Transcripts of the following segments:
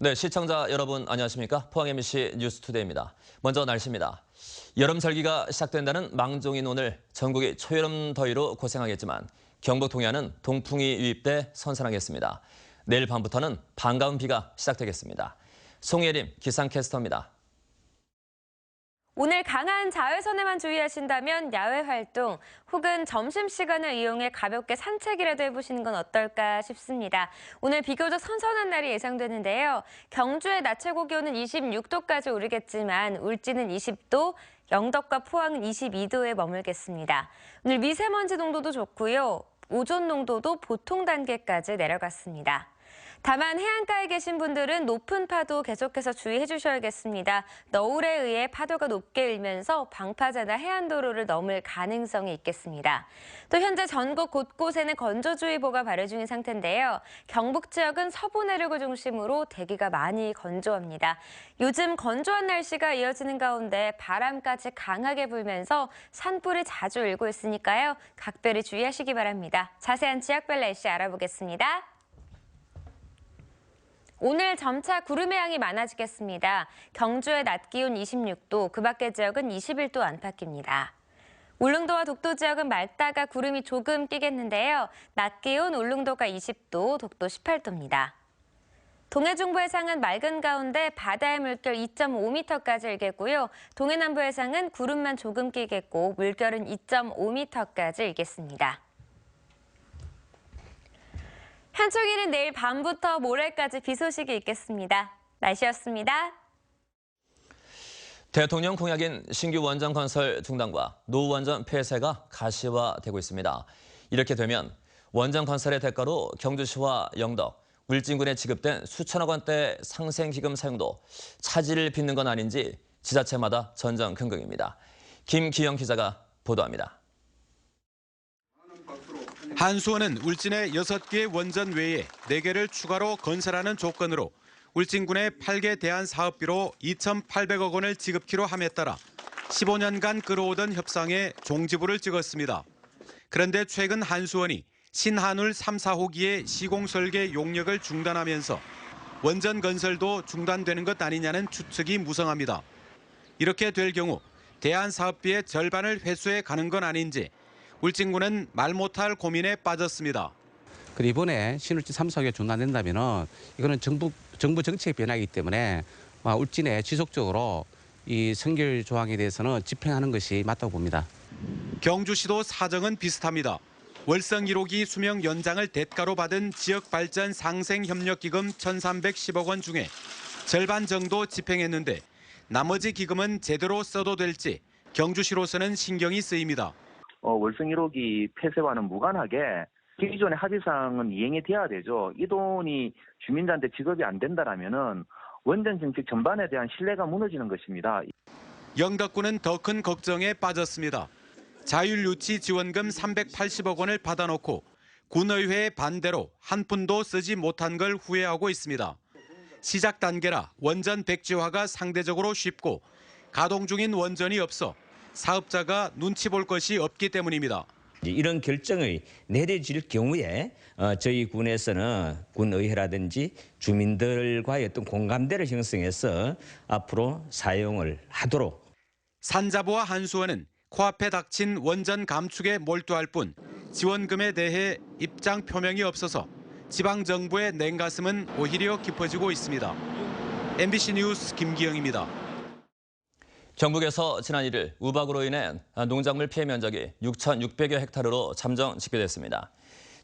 네, 시청자 여러분 안녕하십니까? 포항 MBC 뉴스투데이입니다. 먼저 날씨입니다. 여름 절기가 시작된다는 망종인 오늘 전국이 초여름 더위로 고생하겠지만 경북 동해안은 동풍이 유입돼 선선하겠습니다. 내일 밤부터는 반가운 비가 시작되겠습니다. 송예림 기상캐스터입니다. 오늘 강한 자외선에만 주의하신다면 야외 활동 혹은 점심시간을 이용해 가볍게 산책이라도 해보시는 건 어떨까 싶습니다. 오늘 비교적 선선한 날이 예상되는데요. 경주의 낮 최고 기온은 26도까지 오르겠지만 울진은 20도, 영덕과 포항은 22도에 머물겠습니다. 오늘 미세먼지 농도도 좋고요. 오존 농도도 보통 단계까지 내려갔습니다. 다만 해안가에 계신 분들은 높은 파도 계속해서 주의해 주셔야겠습니다. 너울에 의해 파도가 높게 일면서 방파제나 해안도로를 넘을 가능성이 있겠습니다. 또 현재 전국 곳곳에는 건조주의보가 발효 중인 상태인데요. 경북 지역은 서부 내륙을 중심으로 대기가 많이 건조합니다. 요즘 건조한 날씨가 이어지는 가운데 바람까지 강하게 불면서 산불이 자주 일고 있으니까요. 각별히 주의하시기 바랍니다. 자세한 지역별 날씨 알아보겠습니다. 오늘 점차 구름의 양이 많아지겠습니다. 경주의 낮 기온 26도, 그 밖의 지역은 21도 안팎입니다. 울릉도와 독도 지역은 맑다가 구름이 조금 끼겠는데요. 낮 기온 울릉도가 20도, 독도 18도입니다. 동해 중부 해상은 맑은 가운데 바다의 물결 2.5m까지 일겠고요. 동해 남부 해상은 구름만 조금 끼겠고 물결은 2.5m까지 일겠습니다. 한쪽에는 내일 밤부터 모레까지 비 소식이 있겠습니다. 날씨였습니다. 대통령 공약인 신규 원전 건설 중단과 노후 원전 폐쇄가 가시화되고 있습니다. 이렇게 되면 원전 건설의 대가로 경주시와 영덕, 울진군에 지급된 수천억 원대 상생기금 사용도 차질을 빚는 건 아닌지 지자체마다 전전긍긍입니다. 김기영 기자가 보도합니다. 한수원은 울진의 6개의 원전 외에 4개를 추가로 건설하는 조건으로 울진군에 8개 대안 사업비로 2,800억 원을 지급키로 함에 따라 15년간 끌어오던 협상에 종지부를 찍었습니다. 그런데 최근 한수원이 신한울 3, 4호기의 시공 설계 용역을 중단하면서 원전 건설도 중단되는 것 아니냐는 추측이 무성합니다. 이렇게 될 경우 대안 사업비의 절반을 회수해 가는 건 아닌지 울진군은 말 못할 고민에 빠졌습니다. 그리고 이번에 신울진 3, 4호기가 중단된다면은 이거는 정부 정책 변화이기 때문에 울진에 지속적으로 이 선결 조항에 대해서는 집행하는 것이 맞다고 봅니다. 경주시도 사정은 비슷합니다. 월성 1호기 수명 연장을 대가로 받은 지역발전 상생협력기금 1,310억 원 중에 절반 정도 집행했는데 나머지 기금은 제대로 써도 될지 경주시로서는 신경이 쓰입니다. 월성 1호기 폐쇄와는 무관하게 기존의 합의사항은 이행이 돼야 되죠. 이 돈이 주민들한테 지급이 안 된다라면은 원전 정책 전반에 대한 신뢰가 무너지는 것입니다. 영덕군은 더 큰 걱정에 빠졌습니다. 자율유치 지원금 380억 원을 받아놓고 군의회의 반대로 한 푼도 쓰지 못한 걸 후회하고 있습니다. 시작 단계라 원전 백지화가 상대적으로 쉽고 가동 중인 원전이 없어 사업자가 눈치 볼 것이 없기 때문입니다. 이런 결정을 내려질 경우에 저희 군에서는 군의회라든지 주민들과의 어떤 공감대를 형성해서 앞으로 사용을 하도록. 산자부와 한수원은 코앞에 닥친 원전 감축에 몰두할 뿐 지원금에 대해 입장 표명이 없어서 지방정부의 냉가슴은 오히려 깊어지고 있습니다. MBC 뉴스 김기영입니다. 경북에서 지난 1일 우박으로 인해 농작물 피해 면적이 6,600여 헥타르로 잠정 집계됐습니다.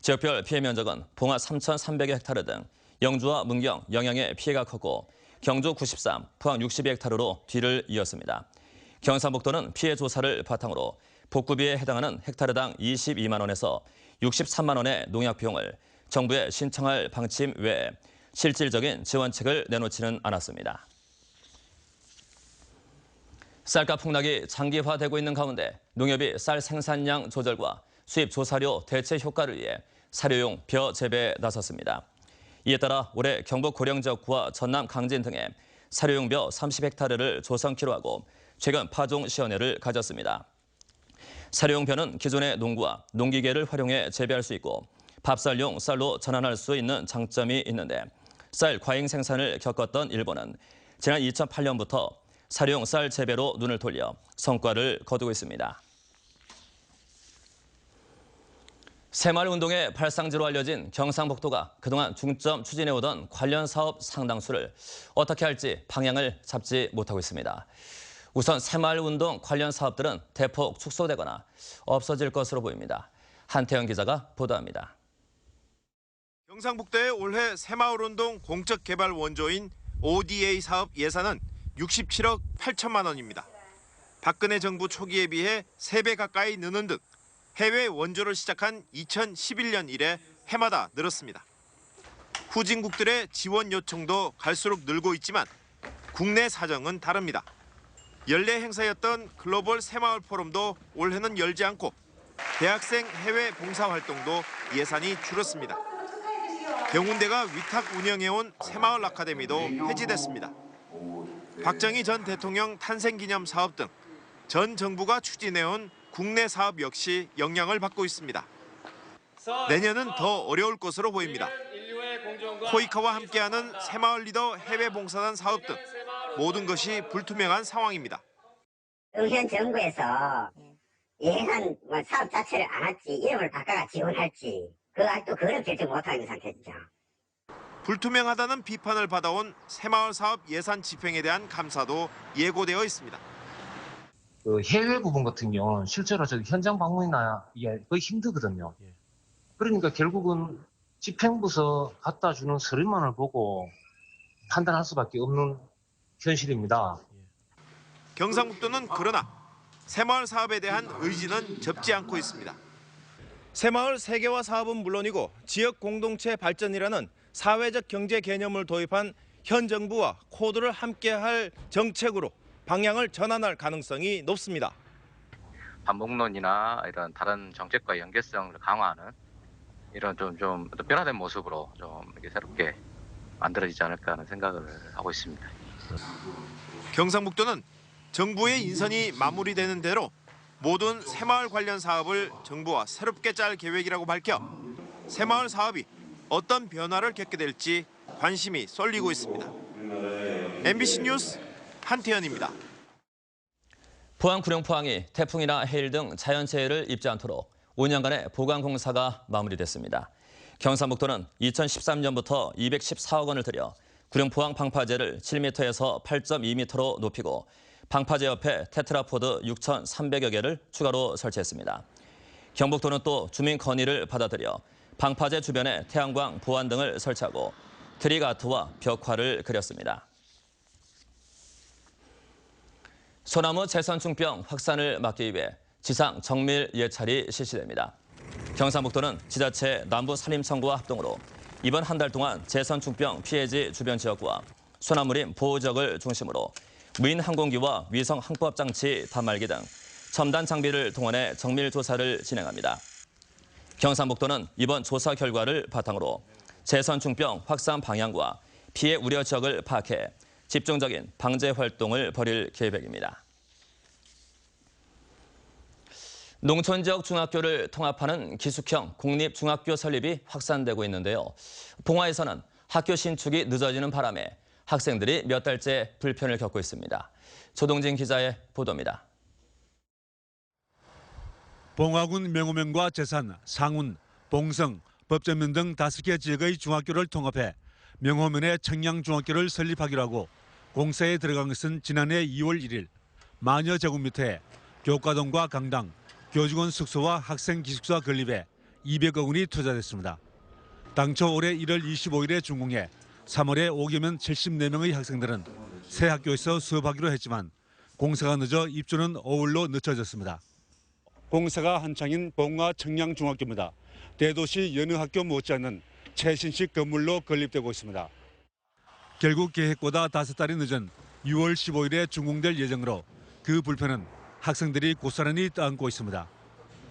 지역별 피해 면적은 봉화 3,300여 헥타르 등 영주와 문경, 영양의 피해가 컸고 경주 93, 포항 62 헥타르로 뒤를 이었습니다. 경상북도는 피해 조사를 바탕으로 복구비에 해당하는 헥타르당 22만 원에서 63만 원의 농약 비용을 정부에 신청할 방침 외에 실질적인 지원책을 내놓지는 않았습니다. 쌀값 폭락이 장기화되고 있는 가운데 농협이 쌀 생산량 조절과 수입 조사료 대체 효과를 위해 사료용 벼 재배에 나섰습니다. 이에 따라 올해 경북 고령 지역구와 전남 강진 등에 사료용 벼 30헥타르를 조성키로 하고 최근 파종 시연회를 가졌습니다. 사료용 벼는 기존의 농구와 농기계를 활용해 재배할 수 있고 밥쌀용 쌀로 전환할 수 있는 장점이 있는데 쌀 과잉 생산을 겪었던 일본은 지난 2008년부터 사료용 쌀 재배로 눈을 돌려 성과를 거두고 있습니다. 새마을운동의 발상지로 알려진 경상북도가 그동안 중점 추진해오던 관련 사업 상당수를 어떻게 할지 방향을 잡지 못하고 있습니다. 우선 새마을운동 관련 사업들은 대폭 축소되거나 없어질 것으로 보입니다. 한태영 기자가 보도합니다. 경상북도의 올해 새마을운동 공적개발 원조인 ODA 사업 예산은 67억 8천만 원입니다. 박근혜 정부 초기에 비해 3배 가까이 느는 등 해외 원조를 시작한 2011년 이래 해마다 늘었습니다. 후진국들의 지원 요청도 갈수록 늘고 있지만 국내 사정은 다릅니다. 연례 행사였던 글로벌 새마을 포럼도 올해는 열지 않고 대학생 해외 봉사활동도 예산이 줄었습니다. 경운대가 위탁 운영해온 새마을 아카데미도 해지됐습니다. 박정희 전 대통령 탄생기념 사업 등 전 정부가 추진해온 국내 사업 역시 영향을 받고 있습니다. 내년은 더 어려울 것으로 보입니다. 코이카와 함께하는 새마을 리더 해외 봉사단 사업 등 모든 것이 불투명한 상황입니다. 현 정부에서 예산 사업 자체를 안 할지 이름을 바꿔가 지원할지 아직도 그걸 결정 못하고 있는 상태죠. 불투명하다는 비판을 받아온 새마을 사업 예산 집행에 대한 감사도 예고되어 있습니다. 그 해외 부분 같은 경우는 실제로 저기 현장 방문이나 이게 거의 힘들거든요. 그러니까 결국은 집행부서 갖다 주는 서류만을 보고 판단할 수밖에 없는 현실입니다. 경상북도는 그러나 새마을 사업에 대한 의지는 접지 않고 있습니다. 새마을 세계화 사업은 물론이고 지역 공동체 발전이라는 사회적 경제 개념을 도입한 현 정부와 코드를 함께할 정책으로 방향을 전환할 가능성이 높습니다. 반복론이나 이런 다른 정책과의 연계성을 강화하는 이런 좀 변화된 모습으로 좀 이렇게 새롭게 만들어지지 않을까 하는 생각을 하고 있습니다. 경상북도는 정부의 인선이 마무리되는 대로 모든 새마을 관련 사업을 정부와 새롭게 짤 계획이라고 밝혀 새마을 사업이 어떤 변화를 겪게 될지 관심이 쏠리고 있습니다. MBC 뉴스 한태현입니다. 포항 구룡포항이 태풍이나 해일 등 자연재해를 입지 않도록 5년간의 보강 공사가 마무리됐습니다. 경상북도는 2013년부터 214억 원을 들여 구룡포항 방파제를 7m에서 8.2m로 높이고 방파제 옆에 테트라포드 6,300여 개를 추가로 설치했습니다. 경북도는 또 주민 건의를 받아들여 방파제 주변에 태양광 보안 등을 설치하고 트릭 아트와 벽화를 그렸습니다. 소나무 재선충병 확산을 막기 위해 지상 정밀 예찰이 실시됩니다. 경상북도는 지자체 남부산림청구와 합동으로 이번 한 달 동안 재선충병 피해지 주변 지역과 소나무림 보호지역을 중심으로 무인 항공기와 위성 항법장치 단말기 등 첨단 장비를 동원해 정밀 조사를 진행합니다. 경상북도는 이번 조사 결과를 바탕으로 재선충병 확산 방향과 피해 우려 지역을 파악해 집중적인 방제 활동을 벌일 계획입니다. 농촌 지역 중학교를 통합하는 기숙형 공립중학교 설립이 확산되고 있는데요. 봉화에서는 학교 신축이 늦어지는 바람에 학생들이 몇 달째 불편을 겪고 있습니다. 조동진 기자의 보도입니다. 봉화군 명호면과 제산, 상운, 봉성, 법전면 등 5개 지역의 중학교를 통합해 명호면의 청량중학교를 설립하기로 하고 공사에 들어간 것은 지난해 2월 1일 만여 제곱미터에 교과동과 강당, 교직원 숙소와 학생 기숙사 건립에 200억 원이 투자됐습니다. 당초 올해 1월 25일에 준공해 3월에 5개면 74명의 학생들은 새 학교에서 수업하기로 했지만 공사가 늦어 입주는 5월로 늦춰졌습니다. 공사가 한창인 봉화 청량중학교입니다. 대도시 여느 학교 못지않은 최신식 건물로 건립되고 있습니다. 결국 계획보다 5달이 늦은 6월 15일에 준공될 예정으로 그 불편은 학생들이 고스란히 떠안고 있습니다.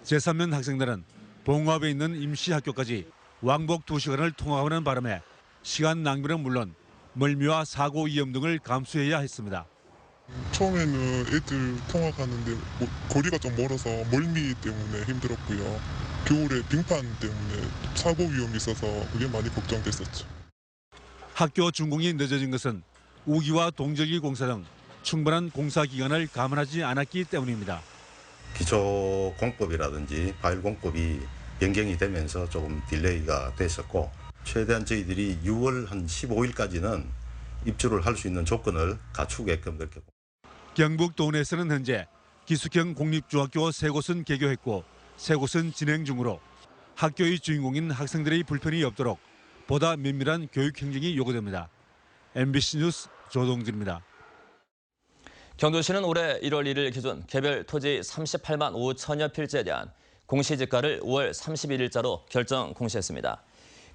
제3면 학생들은 봉화읍에 있는 임시학교까지 왕복 2시간을 통학하는 바람에 시간 낭비는 물론 멀미와 사고 위험 등을 감수해야 했습니다. 처음에는 애들 통학하는데 거리가 좀 멀어서 멀미 때문에 힘들었고요. 겨울에 빙판 때문에 사고 위험이 있어서 그게 많이 걱정됐었죠. 학교 준공이 늦어진 것은 우기와 동절기 공사 등 충분한 공사 기간을 감안하지 않았기 때문입니다. 기초 공법이라든지 파일 공법이 변경이 되면서 조금 딜레이가 됐었고 최대한 저희들이 6월 한 15일까지는 입주를 할 수 있는 조건을 갖추게끔 그렇게. 경북 도내에서는 현재 기숙형 공립중학교 3곳은 개교했고 3곳은 진행 중으로 학교의 주인공인 학생들의 불편이 없도록 보다 면밀한 교육 행정이 요구됩니다. MBC 뉴스 조동진입니다. 경주시는 올해 1월 1일 기준 개별 토지 38만 5천여 필지에 대한 공시지가를 5월 31일자로 결정 공시했습니다.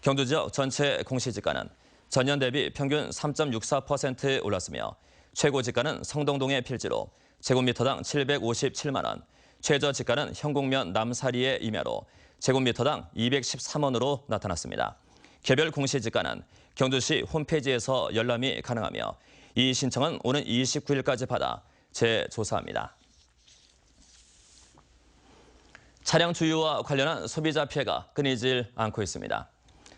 경주 지역 전체 공시지가는 전년 대비 평균 3.64% 올랐으며 최고 지가는 성동동의 필지로 제곱미터당 757만 원, 최저 지가는 현곡면 남사리의 임야로 제곱미터당 213원으로 나타났습니다. 개별 공시지가는 경주시 홈페이지에서 열람이 가능하며 이 신청은 오는 29일까지 받아 재조사합니다. 차량 주유와 관련한 소비자 피해가 끊이질 않고 있습니다.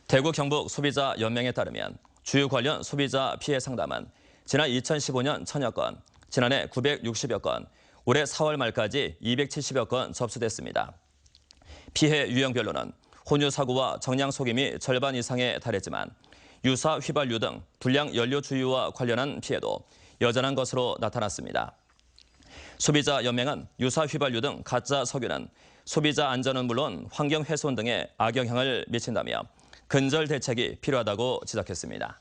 대구 경북 소비자 연맹에 따르면 주유 관련 소비자 피해 상담은 지난 2015년 1000여 건, 지난해 960여 건, 올해 4월 말까지 270여 건 접수됐습니다. 피해 유형별로는 혼유 사고와 정량 속임이 절반 이상에 달했지만 유사 휘발유 등 불량 연료 주유와 관련한 피해도 여전한 것으로 나타났습니다. 소비자 연맹은 유사 휘발유 등 가짜 석유는 소비자 안전은 물론 환경 훼손 등에 악영향을 미친다며 근절 대책이 필요하다고 지적했습니다.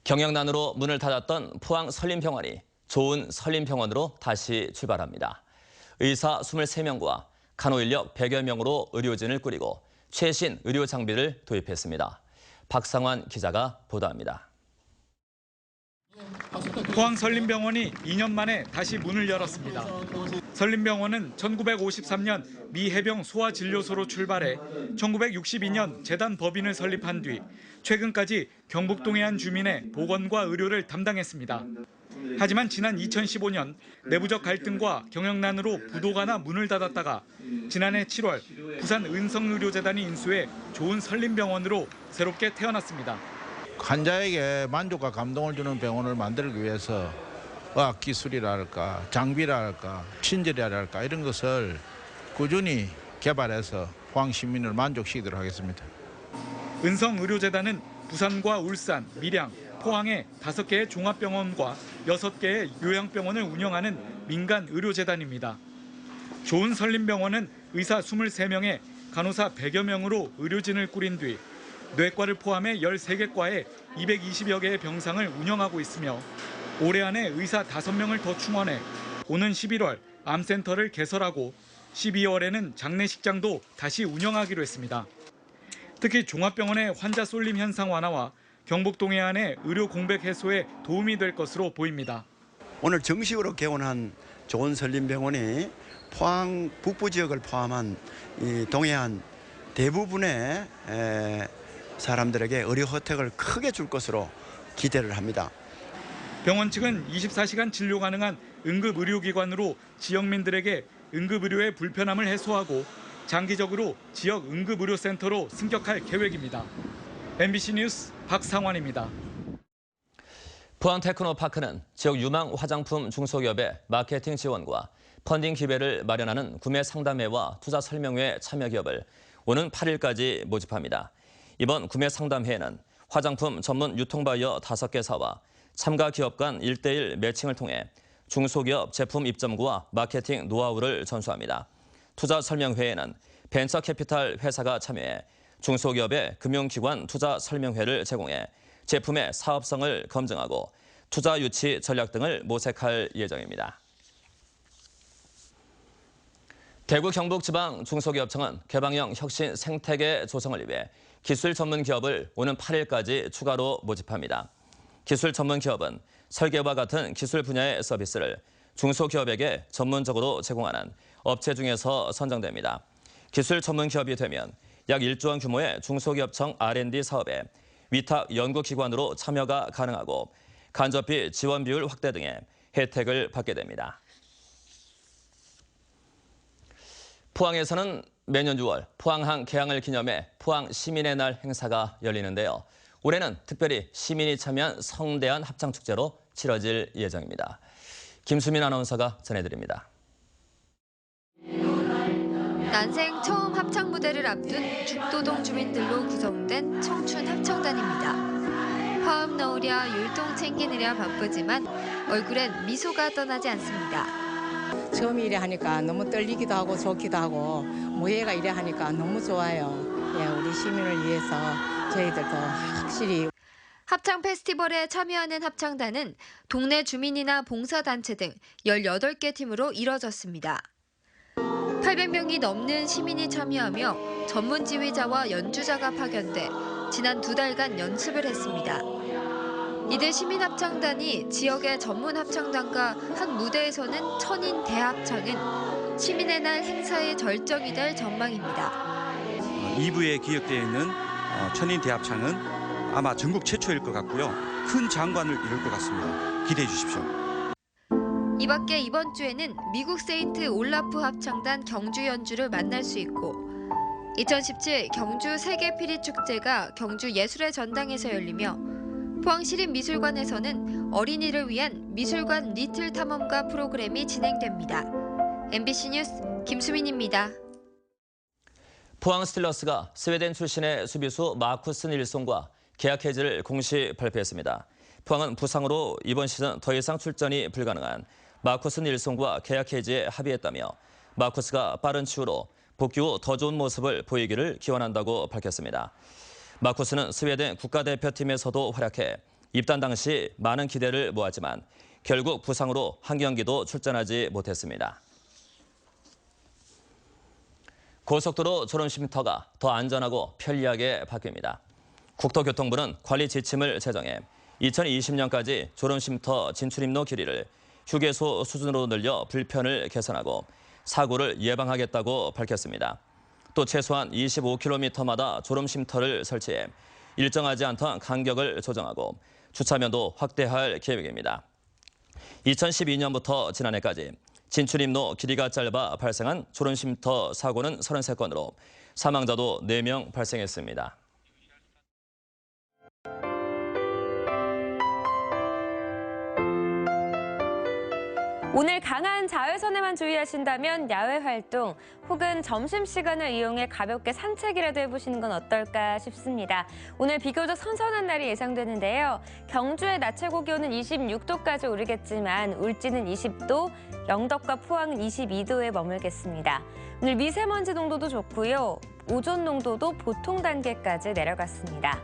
경영난으로 문을 닫았던 포항 설림병원이 좋은 설림병원으로 다시 출발합니다. 의사 23명과 간호인력 100여 명으로 의료진을 꾸리고 최신 의료 장비를 도입했습니다. 박상환 기자가 보도합니다. 포항 설림병원이 2년 만에 다시 문을 열었습니다. 설림병원은 1953년 미 해병 소아진료소로 출발해 1962년 재단 법인을 설립한 뒤 최근까지 경북 동해안 주민의 보건과 의료를 담당했습니다. 하지만 지난 2015년 내부적 갈등과 경영난으로 부도가 문을 닫았다가 지난해 7월 부산 은성의료재단이 인수해 좋은 설림병원으로 새롭게 태어났습니다. 환자에게 만족과 감동을 주는 병원을 만들기 위해서 의학기술이랄까 장비랄까 친절이랄까 이런 것을 꾸준히 개발해서 포항 시민을 만족시키도록 하겠습니다. 은성의료재단은 부산과 울산, 밀양, 포항에 5개의 종합병원과 6개의 요양병원을 운영하는 민간 의료재단입니다. 좋은 설림병원은 의사 23명에 간호사 100여 명으로 의료진을 꾸린 뒤 뇌과를 포함해 13개 과에 220여 개의 병상을 운영하고 있으며 올해 안에 의사 5명을 더 충원해 오는 11월 암센터를 개설하고 12월에는 장례식장도 다시 운영하기로 했습니다. 특히 종합병원의 환자 쏠림 현상 완화와 경북 동해안의 의료 공백 해소에 도움이 될 것으로 보입니다. 오늘 정식으로 개원한 좋은 설림병원이 포항 북부 지역을 포함한 이 동해안 대부분의 사람들에게 의료 혜택을 크게 줄 것으로 기대를 합니다. 병원 측은 24시간 진료 가능한 응급의료기관으로 지역민들에게 응급의료의 불편함을 해소하고 장기적으로 지역 응급의료센터로 승격할 계획입니다. MBC 뉴스 박상환입니다. 포항 테크노파크는 지역 유망 화장품 중소기업의 마케팅 지원과 펀딩 기회를 마련하는 구매 상담회와 투자 설명회 참여 기업을 오는 8일까지 모집합니다. 이번 구매 상담회에는 화장품 전문 유통바이어 5개사와 참가 기업 간 1:1 매칭을 통해 중소기업 제품 입점과 마케팅 노하우를 전수합니다. 투자 설명회에는 벤처 캐피탈 회사가 참여해 중소기업의 금융기관 투자 설명회를 제공해 제품의 사업성을 검증하고 투자 유치 전략 등을 모색할 예정입니다. 대구 경북지방 중소기업청은 개방형 혁신 생태계 조성을 위해 기술 전문 기업을 오는 8일까지 추가로 모집합니다. 기술 전문 기업은 설계와 같은 기술 분야의 서비스를 중소기업에게 전문적으로 제공하는 업체 중에서 선정됩니다. 기술 전문 기업이 되면 약 1조 원 규모의 중소기업청 R&D 사업에 위탁 연구기관으로 참여가 가능하고 간접비 지원 비율 확대 등의 혜택을 받게 됩니다. 포항에서는 매년 6월 포항항 개항을 기념해 포항 시민의 날 행사가 열리는데요. 올해는 특별히 시민이 참여한 성대한 합창축제로 치러질 예정입니다. 김수민 아나운서가 전해드립니다. 난생 처음 합창 무대를 앞둔 죽도동 주민들로 구성된 청춘 합창단입니다. 화음 넣으랴 율동 챙기느랴 바쁘지만 얼굴엔 미소가 떠나지 않습니다. 처음 이래 하니까 너무 떨리기도 하고 좋기도 하고 무예가 이래 하니까 너무 좋아요. 예, 우리 시민을 위해서 저희들도 확실히. 합창 페스티벌에 참여하는 합창단은 동네 주민이나 봉사단체 등 18개 팀으로 이뤄졌습니다. 800명이 넘는 시민이 참여하며 전문 지휘자와 연주자가 파견돼 지난 2달간 연습을 했습니다. 이들 시민합창단이 지역의 전문 합창단과 한 무대에서는 천인 대합창은 시민의 날 행사의 절정이 될 전망입니다. 2부에 기획되어 있는 천인 대합창은 아마 전국 최초일 것 같고요. 큰 장관을 이룰 것 같습니다. 기대해 주십시오. 이 밖에 이번 주에는 미국 세인트 올라프 합창단 경주 연주를 만날 수 있고 2017 경주 세계피리축제가 경주 예술의 전당에서 열리며 포항시립미술관에서는 어린이를 위한 미술관 리틀 탐험가 프로그램이 진행됩니다. MBC 뉴스 김수민입니다. 포항 스틸러스가 스웨덴 출신의 수비수 마쿠스 닐손과 계약 해지를 공식 발표했습니다. 포항은 부상으로 이번 시즌 더 이상 출전이 불가능한 마쿠스 닐손과 계약 해지에 합의했다며 마쿠스가 빠른 치유로 복귀 후 더 좋은 모습을 보이기를 기원한다고 밝혔습니다. 마쿠스는 스웨덴 국가대표팀에서도 활약해 입단 당시 많은 기대를 모았지만 결국 부상으로 한 경기도 출전하지 못했습니다. 고속도로 졸음쉼터가 더 안전하고 편리하게 바뀝니다. 국토교통부는 관리 지침을 제정해 2020년까지 졸음쉼터 진출입로 길이를 휴게소 수준으로 늘려 불편을 개선하고 사고를 예방하겠다고 밝혔습니다. 또 최소한 25km마다 졸음쉼터를 설치해 일정하지 않던 간격을 조정하고 주차면도 확대할 계획입니다. 2012년부터 지난해까지 진출입로 길이가 짧아 발생한 졸음쉼터 사고는 33건으로 사망자도 4명 발생했습니다. 오늘 강한 자외선에만 주의하신다면 야외 활동 혹은 점심시간을 이용해 가볍게 산책이라도 해보시는 건 어떨까 싶습니다. 오늘 비교적 선선한 날이 예상되는데요. 경주의 낮 최고 기온은 26도까지 오르겠지만 울진은 20도, 영덕과 포항은 22도에 머물겠습니다. 오늘 미세먼지 농도도 좋고요. 오존 농도도 보통 단계까지 내려갔습니다.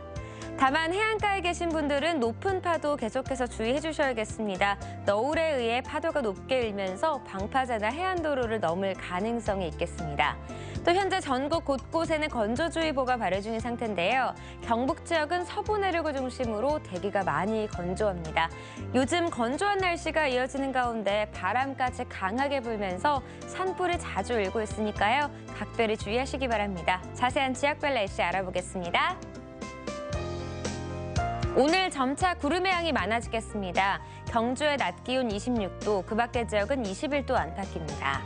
다만 해안가에 계신 분들은 높은 파도 계속해서 주의해 주셔야겠습니다. 너울에 의해 파도가 높게 일면서 방파제나 해안도로를 넘을 가능성이 있겠습니다. 또 현재 전국 곳곳에는 건조주의보가 발효 중인 상태인데요. 경북 지역은 서부 내륙을 중심으로 대기가 많이 건조합니다. 요즘 건조한 날씨가 이어지는 가운데 바람까지 강하게 불면서 산불이 자주 일고 있으니까요. 각별히 주의하시기 바랍니다. 자세한 지역별 날씨 알아보겠습니다. 오늘 점차 구름의 양이 많아지겠습니다. 경주의 낮 기온 26도, 그 밖의 지역은 21도 안팎입니다.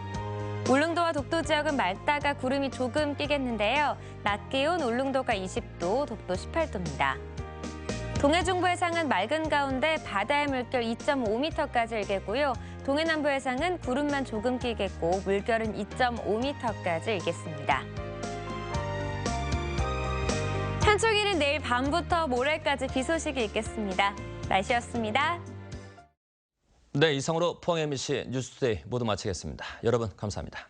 울릉도와 독도 지역은 맑다가 구름이 조금 끼겠는데요. 낮 기온 울릉도가 20도, 독도 18도입니다. 동해중부 해상은 맑은 가운데 바다의 물결 2.5m까지 일겠고요. 동해남부 해상은 구름만 조금 끼겠고 물결은 2.5m까지 일겠습니다. 한쪽에는 내일 밤부터 모레까지 비 소식이 있겠습니다. 날씨였습니다. 네, 이상으로 포항 MBC 뉴스투데이 모두 마치겠습니다. 여러분 감사합니다.